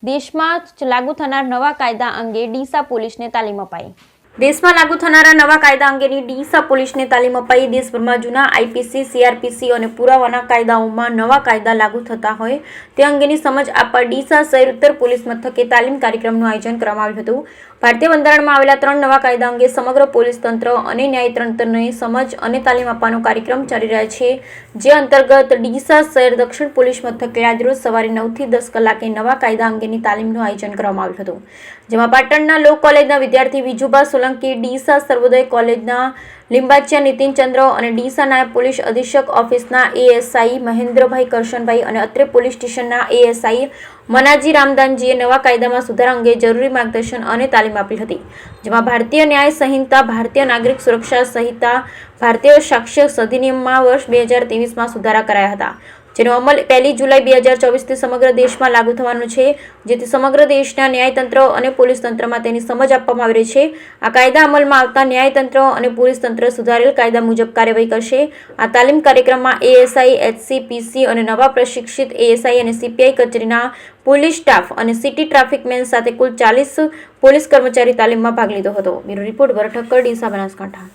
દેશમાં લાગુ થનાર નવા કાયદા અંગે ડીસા પોલીસને તાલીમ અપાઈ। દેશમાં લાગુ થનારા નવા કાયદા અંગેની ડીસા પોલીસને તાલીમ અપાઈ। દેશભરમાં જૂના આઈપીસી, સીઆરપીસી અને પુરાવાના કાયદાઓમાં નવા કાયદા લાગુ થતા હોય તે અંગેની સમજ આપવા ડીસા શહેર ઉત્તર પોલીસ મથકે તાલીમ કાર્યક્રમનું આયોજન કરવામાં આવ્યું હતું। ભારતીય બંધારણમાં આવેલા 3 નવા કાયદા અંગે સમગ્ર પોલીસ તંત્ર અને ન્યાયતંત્રને સમજ અને તાલીમ આપવાનો કાર્યક્રમ ચાલી રહ્યો છે, જે અંતર્ગત ડીસા શહેર દક્ષિણ પોલીસ મથકે આજરોજ સવારે 9 થી 10 કલાકે નવા કાયદા અંગેની તાલીમનું આયોજન કરવામાં આવ્યું હતું, જેમાં પાટણના લો કોલેજના વિદ્યાર્થી વિજુભા સોલંકી, ડીસા સર્વોદય કોલેજના લિંબાચિયા નીતિનચંદ્ર અને ડીસા નાયબ પોલીસ અધિક્ષક ઓફિસના એએસઆઈ મહેન્દ્રભાઈ કરશનભાઈ અને અત્રે પોલીસ સ્ટેશનના એએસઆઈ મનાજી રામદાનજીએ નવા કાયદામાં સુધારા અંગે જરૂરી માર્ગદર્શન અને તાલીમ આપી હતી, જેમાં ભારતીય ન્યાય સંહિતા, ભારતીય નાગરિક સુરક્ષા સંહિતા, ભારતીય સાક્ષ્ય અધિનિયમમાં વર્ષ 2023માં સુધારા કરાયા હતા, જેનો અમલ 1 જુલાઈ 2024થી સમગ્ર દેશમાં લાગુ થવાનો છે, જેથી સમગ્ર દેશના ન્યાયતંત્ર અને પોલીસ તંત્રમાં તેની સમજ આપવામાં આવી રહી છે। આ કાયદા અમલમાં આવતા ન્યાયતંત્ર અને પોલીસ તંત્ર સુધારેલ કાયદા મુજબ કાર્યવાહી કરશે। આ તાલીમ કાર્યક્રમમાં એએસઆઈ, એચસીપીસી અને નવા પ્રશિક્ષિત એએસઆઈ અને સીપીઆઈ કચેરીના પોલીસ સ્ટાફ અને સિટી ટ્રાફિક મેન સાથે કુલ 40 પોલીસ કર્મચારી તાલીમમાં ભાગ લીધો હતો। બ્યુરો રિપોર્ટ, ભરત ઠક્કર, ડીસા, બનાસકાંઠા।